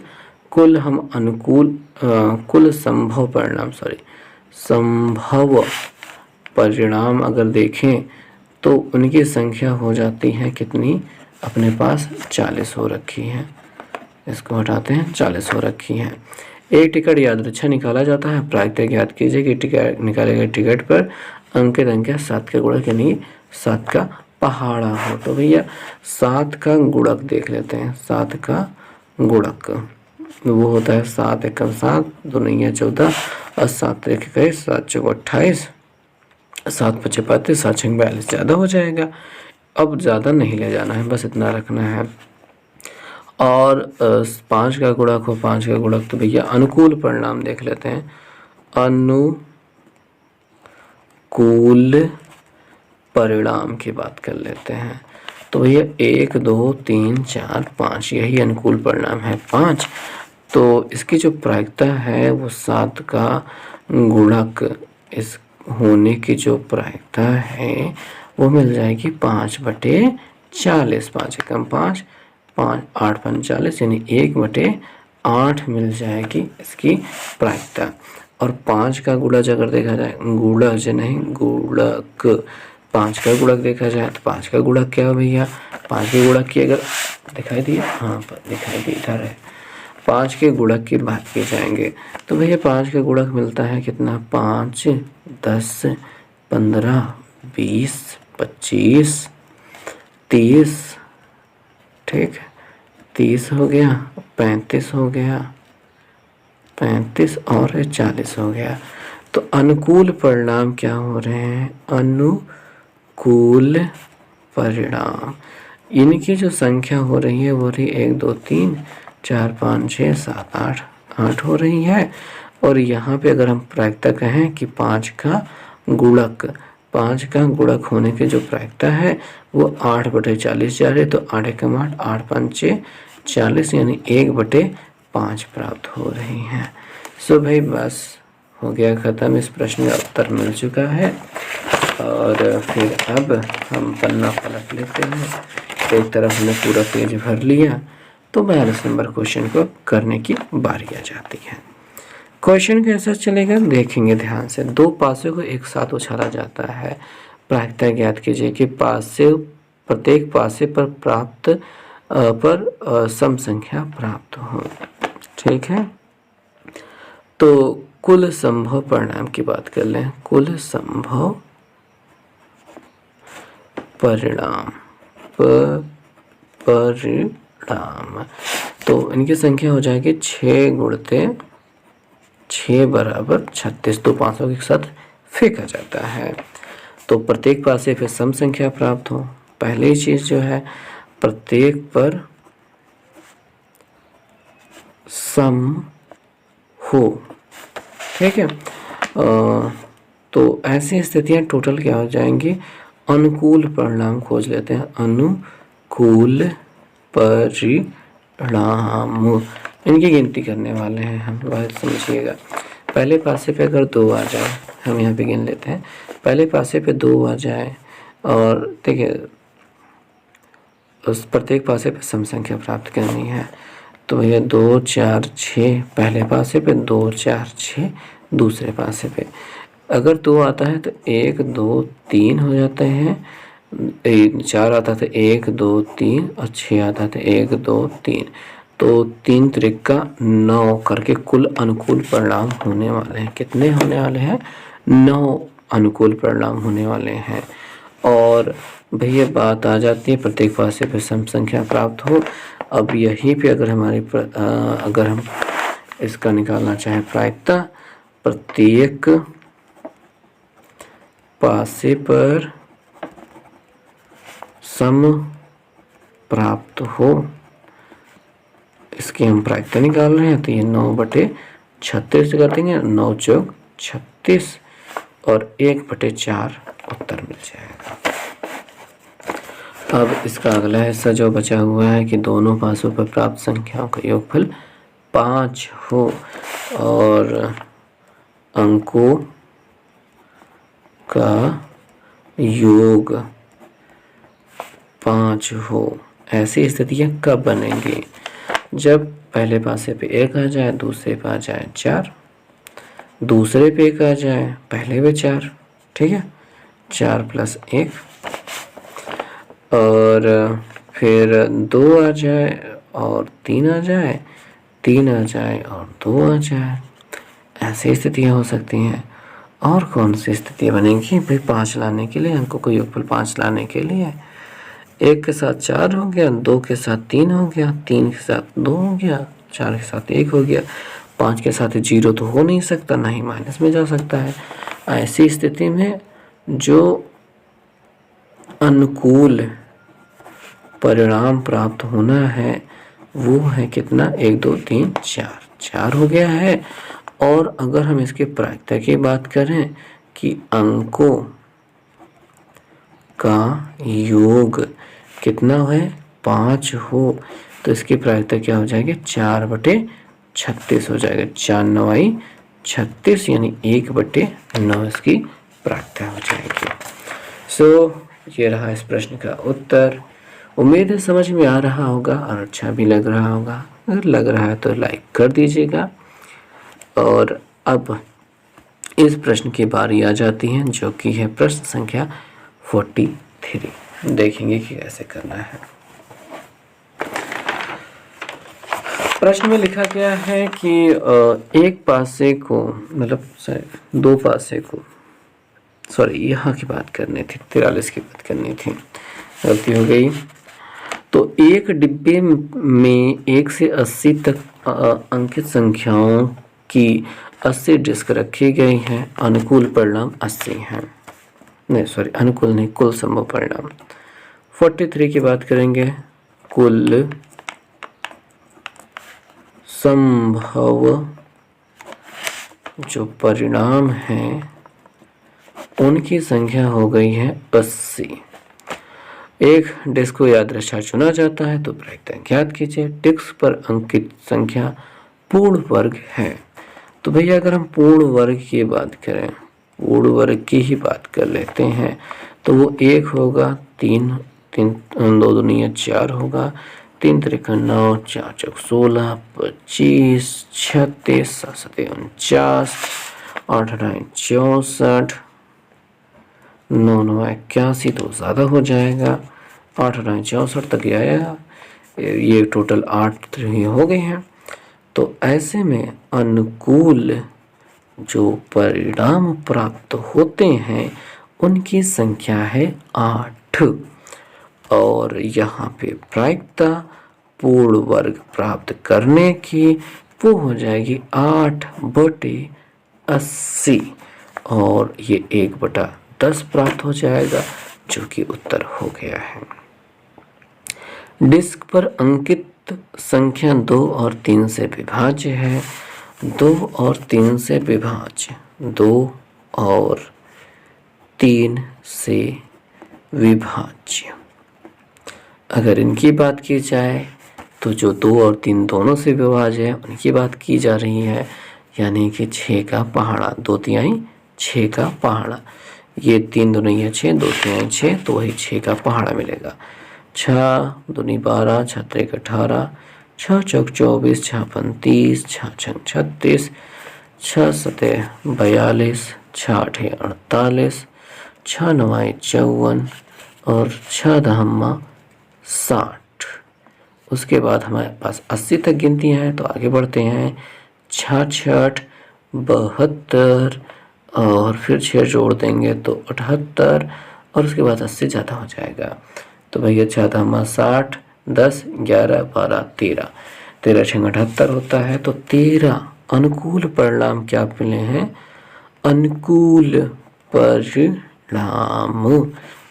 Speaker 1: कुल हम कुल संभव परिणाम अगर देखें तो उनकी संख्या हो जाती है कितनी, अपने पास 40 हो रखी है। इसको हटाते हैं, 40 हो रखी है। एक टिकट यादृच्छा निकाला जाता है। प्रायिकता ज्ञात कीजिए कि टिकट निकाले गए टिकट पर अंकित अंक 7 का गुणक यानी 7 का पहाड़ा हो। तो भैया 7 का गुणक देख लेते हैं। 7 का गुणक वो होता है 7 एकम 7, 2 नैया 14 और 7 एक 21, 7 चौक 28, 7 पचे 35, 7 छंग 42। ज़्यादा हो जाएगा, अब ज़्यादा नहीं ले जाना है, बस इतना रखना है। और 5 का गुणक हो, 5 का गुणक तो भैया अनुकूल परिणाम देख लेते हैं। अनुकूल परिणाम की बात कर लेते हैं। तो भैया 1 2 3 4 5 यही अनुकूल परिणाम है 5। तो इसकी जो प्रायिकता है वो 7 का गुणक इस होने की जो प्रायिकता है वो मिल जाएगी 5/40। 5 एकम 5, 5 8 5 40 यानी 1/8 मिल जाएगी इसकी प्रायिकता। और 5 का गुणज अगर देखा जाए, गुणज नहीं गुणक, 5 का गुणक देखा जाए तो 5 का गुणक क्या है भैया, 5 के गुणक की अगर दिखाई दिया, हाँ दिखाई दी इधर है। 5 के गुणक की बात की जाएंगे तो भैया 5 का गुणक मिलता है कितना, 5 10 15 20 25 30, ठीक है 30 हो गया, 35 हो गया, 35 और 40 हो गया। तो अनुकूल परिणाम क्या हो रहे हैं, अनुकूल परिणाम इनकी जो संख्या हो रही है वो रही 1 2 3 4 5 6 7 8 हो रही है। और यहाँ पे अगर हम प्रायिकता कहें कि 5 का गुणक होने की जो प्रायिकता है वो 8/40 जा रही है। तो 8 एकम 8, 8 5 6 40 यानी 1/5 प्राप्त हो रही हैं। सो भाई बस हो गया ख़त्म, इस प्रश्न का उत्तर मिल चुका है। और फिर अब हम पन्ना पलट लेते हैं। एक तरफ हमने पूरा पेज भर लिया, तो 42 नंबर क्वेश्चन को करने की बारी आ जाती है। क्वेश्चन कैसा चलेगा देखेंगे ध्यान से। 2 पासे को एक साथ उछाला जाता है। प्रायिकता ज्ञात कीजिए कि प्रत्येक पासे पर सम संख्या प्राप्त हो। ठीक है, तो कुल संभव परिणाम की बात कर लें। कुल संभव परिणाम तो इनकी संख्या हो जाएगी 6 गुणते 6 बराबर 36। तो 500 के साथ फेंका जाता है। तो प्रत्येक पासे पे सम संख्या प्राप्त हो। पहली चीज जो है प्रत्येक पर सम हो। ठीक है, तो ऐसी स्थितियां टोटल क्या हो जाएंगी, अनुकूल परिणाम खोज लेते हैं। अनुकूल परिणाम इनकी गिनती करने वाले हैं हम, बात समझिएगा। पहले पासे पे अगर 2 आ जाए, हम यहाँ पे गिन लेते हैं। पहले पासे पे 2 आ जाए और देखिए उस प्रत्येक पासे पे सम संख्या प्राप्त करनी है। तो भैया 2 4 6 पहले पासे पे, 2 4 6 दूसरे पासे पे। अगर 2 आता है तो 1 2 3 हो जाते हैं। 4 आता था 1 2 3 और 6 आता था 1 2 3। तो 3 त्रिका 9 करके कुल अनुकूल परिणाम होने वाले हैं। कितने होने वाले हैं? 9 अनुकूल परिणाम होने वाले हैं। और भैया बात आ जाती है प्रत्येक पासे पे सम संख्या प्राप्त हो। अब यहीं पे अगर अगर हम इसका निकालना चाहें प्रायिकता, प्रत्येक पासे पर सम प्राप्त हो, इसकी हम प्रायिकता निकाल रहे हैं। तो ये 9/36 कर देंगे, 9 चौक 36 और 1/4 उत्तर मिल जाएगा। अब इसका अगला हिस्सा जो बचा हुआ है कि दोनों पासों पर प्राप्त संख्याओं का योगफल 5 हो और अंकों का योग 5 हो। ऐसी स्थितियां कब बनेंगी? जब पहले पासे पे 1 आ जाए, दूसरे पे आ जाए 4, दूसरे पे 1 आ जाए, पहले पे 4, ठीक है, 4 + 1, और फिर 2 आ जाए और 3 आ जाए, 3 आ जाए और 2 आ जाए। ऐसी स्थितियाँ हो सकती हैं। और कौन सी स्थितियाँ बनेंगी भाई? 5 लाने के लिए, अंकों को योगफल 5 लाने के लिए 1 के साथ 4 हो गया, 2 के साथ 3 हो गया, 3 के साथ 2 हो गया, 4 के साथ 1 हो गया, 5 के साथ 0 तो हो नहीं सकता, ना ही माइनस में जा सकता है। ऐसी स्थिति में जो अनुकूल परिणाम प्राप्त होना है वो है कितना? 1 2 3 4, 4 हो गया है। और अगर हम इसके प्रायिकता की बात करें कि अंकों का योग कितना है? 5 हो, तो इसकी प्रायिकता क्या हो जाएगी? 4/36 हो जाएगा। 4 9 36 यानी 1/9 इसकी प्रायिकता हो जाएगी। सो ये रहा इस प्रश्न का उत्तर। उम्मीद है समझ में आ रहा होगा और अच्छा भी लग रहा होगा। अगर लग रहा है तो लाइक कर दीजिएगा। और अब इस प्रश्न की बारी आ जाती है जो कि है प्रश्न संख्या 43। देखेंगे कि कैसे करना है। प्रश्न में लिखा गया है कि एक पासे को, मतलब दो पासे को, सॉरी यहाँ की बात करनी थी, 43 की बात करनी थी, गलती हो गई। तो एक डिब्बे में 1 से 80 तक अंकित संख्याओं की 80 डिस्क रखी गई हैं। अनुकूल परिणाम 80 हैं। नहीं सॉरी, अनुकूल नहीं, कुल संभव परिणाम। 43 की बात करेंगे। कुल संभव जो परिणाम हैं उनकी संख्या हो गई है 80। एक डिस्क को यादृच्छा चुना जाता है तो प्रायिकता ज्ञात कीजिए। डिस्क पर अंकित संख्या पूर्ण वर्ग है। तो भैया अगर हम पूर्ण वर्ग की बात करें, पूर्ण वर्ग की ही बात कर लेते हैं, तो वो 1 होगा, 3 2 दूनी 4 होगा, 3 त्रिका 9, 4 चौक 16, 25, 36, 7 49, 8 8 64, 9 9 81 तो ज़्यादा हो जाएगा, 8 8 64 तक आएगा। ये टोटल 8 हो गए हैं। तो ऐसे में अनुकूल जो परिणाम प्राप्त होते हैं उनकी संख्या है 8। और यहाँ पे प्रायिकता पूर्ण वर्ग प्राप्त करने की वो हो जाएगी 8/80 और ये 1/10 प्राप्त हो जाएगा, जो कि उत्तर हो गया है। डिस्क पर अंकित संख्या 2 और 3 से विभाज्य है। 2 और 3 से विभाज्य, 2 और 3 से विभाज्य। अगर इनकी बात की जाए तो जो 2 और 3 दोनों से विभाज्य है उनकी बात की जा रही है, यानी कि 6 का पहाड़ा, 2 तिहाई 6 का पहाड़ा। ये 3 दूनी 6, 2 तिहाई 6, तो वही 6 का पहाड़ा मिलेगा। 6 दूनी 12, 6 त्रिक 18, 6 चौक 24, 6 35, 6 छंग 36, 6 सते 42, 6 आठे 48, 6 नवाई 54 और 6 दहम्मा 60। उसके बाद हमारे पास 80 तक गिनतियाँ हैं, तो आगे बढ़ते हैं। 66, 72 और फिर 6 जोड़ देंगे तो 78 और उसके बाद 80 ज़्यादा हो जाएगा। तो भैया अच्छा था हमारा 60, 10, 11, 12, 13, 13 6 78 होता है। तो 13 अनुकूल परिणाम क्या मिले हैं? अनुकूल परिणाम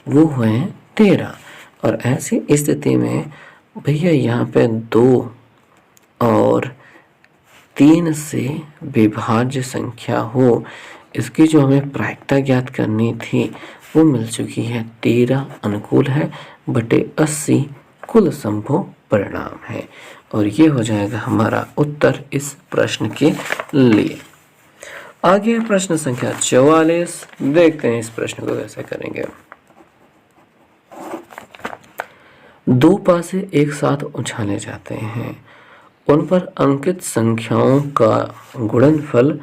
Speaker 1: वो हुए 13। और ऐसी स्थिति में भैया यहाँ पे 2 और 3 से विभाज्य संख्या हो, इसकी जो हमें प्रायिकता ज्ञात करनी थी वो मिल चुकी है। 13 अनुकूल है बटे 80 कुल संभव परिणाम है, और ये हो जाएगा हमारा उत्तर इस प्रश्न के लिए। आगे प्रश्न संख्या 44, देखते हैं इस प्रश्न को कैसे करेंगे। 2 पासे एक साथ उछाले जाते हैं, उन पर अंकित संख्याओं का गुणनफल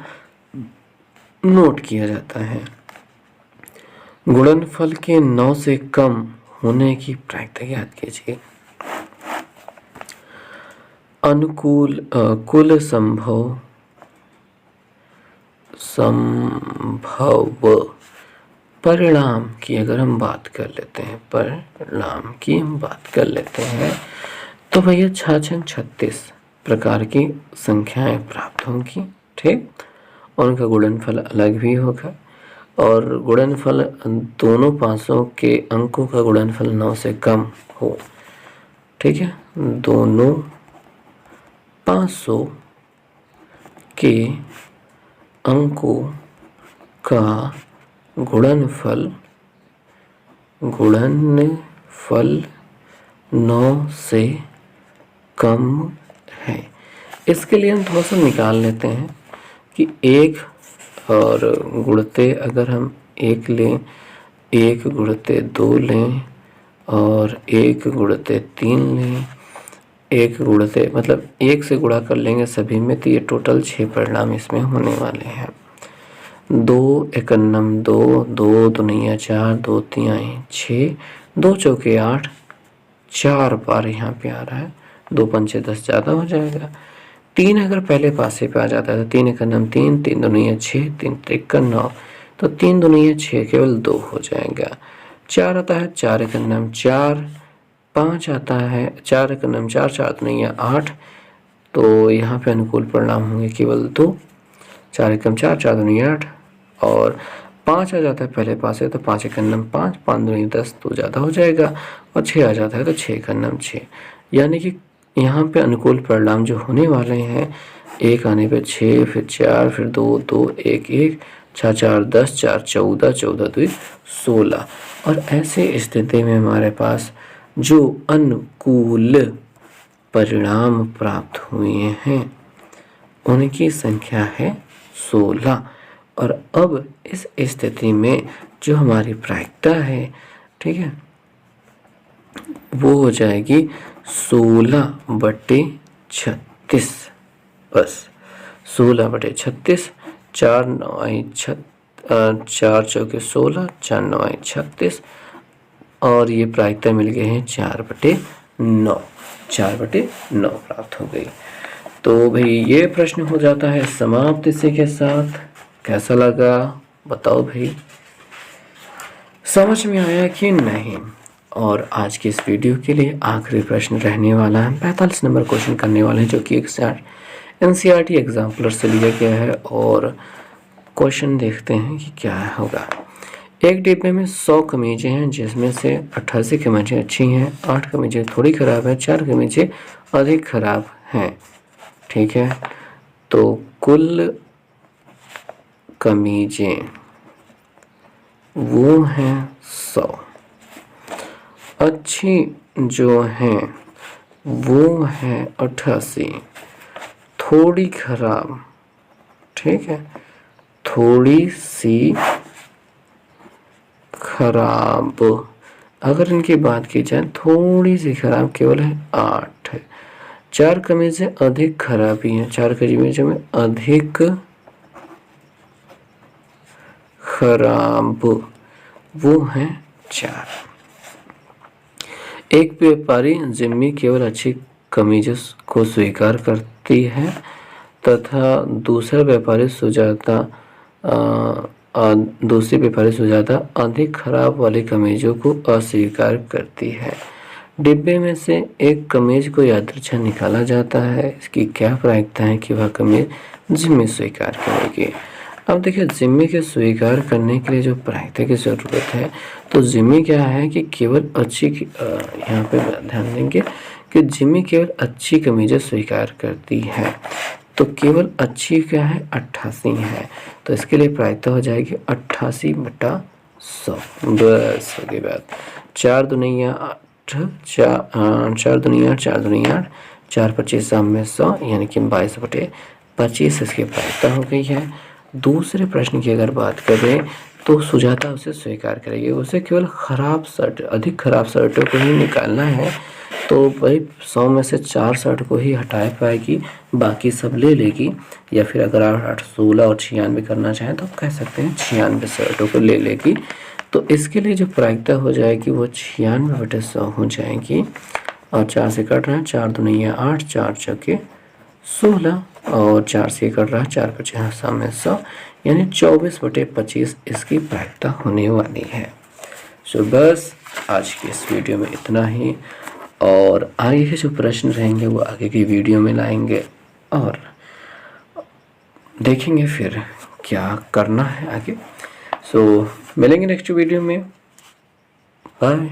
Speaker 1: नोट किया जाता है। गुणनफल के 9 से कम होने की प्रायिकता ज्ञात कीजिए। अनुकूल कुल संभव परिणाम की अगर हम बात कर लेते हैं, परिणाम की हम बात कर लेते हैं, तो भैया 6 36 प्रकार की संख्याएं प्राप्त होंगी। ठीक, उनका गुणनफल अलग भी होगा, और गुणनफल दोनों पासों के अंकों का गुणनफल 9 से कम हो। ठीक है, दोनों पासों के अंकों का गुणनफल 9 से कम है। इसके लिए हम थोड़ा सा निकाल लेते हैं कि 1 और गुणते अगर हम 1 लें, 1 गुणते 2 लें और 1 गुणते 3 लें, 1 गुणते मतलब 1 से गुणा कर लेंगे सभी में, तो ये टोटल 6 परिणाम इसमें होने वाले हैं। 2 एकन्नम 2, 2 दुनिया 4, 2 तिहाई 6, 2 चौके 8, 4 बार यहाँ पे आ रहा है, 2 पंचे 10 ज़्यादा हो जाएगा। 3 अगर पहले पासे पे आ जाता है तो 3 एकन्नम 3, 3 दुनिया 6, 3 त्रिक्कन 9, तो 3 दुनिया 6 केवल 2 हो जाएगा। 4 आता है, 4 एकन्नम 4, 5 आता है, 4 एकन्नम 4, 4 दुनिया 8, तो यहाँ पे अनुकूल परिणाम होंगे केवल 2। 4 एकम 4, 4 दुनिया 8, और 5 आ जाता है पहले पास है तो 5 एकन्नम 5, 5 दुनिया 10, तो ज़्यादा हो जाएगा, और 6 आ जाता है तो 6 एकन्नम 6। यानी कि यहाँ पे अनुकूल परिणाम जो होने वाले हैं, 1 आने पे 6, फिर 4, फिर 2, 2, 1, 1, 4, 4, 10, 4, 14, 14 2 16। और ऐसे स्थिति में हमारे पास जो अनुकूल परिणाम प्राप्त हुए हैं उनकी संख्या है 16। और अब इस स्थिति में जो हमारी प्रायिकता है, ठीक है, वो हो जाएगी 16/36। बस 16/36, 4 9 4 चौके 16, 4 9 36, और ये प्रायिकता मिल गए हैं 4/9, 4/9 प्राप्त हो गई। तो भाई ये प्रश्न हो जाता है समाप्त इसी के साथ। कैसा लगा बताओ भाई, समझ में आया कि नहीं? और आज की इस वीडियो के लिए आखिरी प्रश्न रहने वाला है, 45 नंबर क्वेश्चन करने वाले हैं, जो कि NCERT एग्जाम्पलर से लिया गया है। और क्वेश्चन देखते हैं कि क्या होगा। एक डिब्बे में 100 कमीजें हैं, जिसमें से 88 कमीजें अच्छी हैं, 8 कमीजें थोड़ी ख़राब हैं, 4 कमीजें अधिक ख़राब हैं। ठीक है, तो कुल कमीजें वो हैं 100, अच्छी जो हैं वो हैं 88, थोड़ी खराब, ठीक है, थोड़ी सी खराब, अगर इनकी बात की जाए थोड़ी सी खराब केवल है 8 है। 4 कमीजें अधिक खराबी हैं, 4 कमीजें में अधिक खराब वो हैं 4। एक व्यापारी जिम्मी केवल अच्छी कमीज़ों को स्वीकार करती है तथा दूसरी व्यापारी सुजाता अधिक खराब वाली कमीज़ों को अस्वीकार करती है। डिब्बे में से एक कमीज को यादृच्छा निकाला जाता है। इसकी क्या प्रायिकता है कि वह कमीज जिम्मे स्वीकार करेगी। अब देखिए, जिम्मे के स्वीकार करने के लिए जो प्रायिकता की ज़रूरत है, तो जिम्मे क्या है कि केवल अच्छी यहाँ पे ध्यान देंगे कि जिम्मे केवल अच्छी कमीजें स्वीकार करती है। तो केवल अच्छी क्या है, 88 है। तो इसके लिए प्रायिकता हो जाएगी 88/100। बस हो गई बात। 4 दुनिया 8, 4 दुनिया 4 दुनिया 8, 4 25 में 100 यानी कि 22/25 इसकी प्रायिकता हो गई है। दूसरे प्रश्न की अगर बात करें तो सुजाता उसे स्वीकार करेगी। उसे केवल अधिक खराब शर्टों को ही निकालना है, तो भाई 100 में से 4 शर्ट को ही हटा पाएगी, बाकी सब ले लेगी। या फिर अगर आप 816 और 96 करना चाहें तो आप कह सकते हैं 96 शर्टों को ले लेगी। तो इसके लिए जो प्रायिकता हो जाएगी वो 96/100 हो जाएगी। और 4 से कट रहा है, 4 दुनिया 8, 4 चौके 16 और 4 से कट रहा है, 4 50 में 100 यानी 24/25 इसकी प्रायिकता होने वाली है। सो बस आज की इस वीडियो में इतना ही, और आगे के जो प्रश्न रहेंगे वो आगे की वीडियो में लाएंगे और देखेंगे फिर क्या करना है आगे। सो मिलेंगे नेक्स्ट वीडियो में। बाय।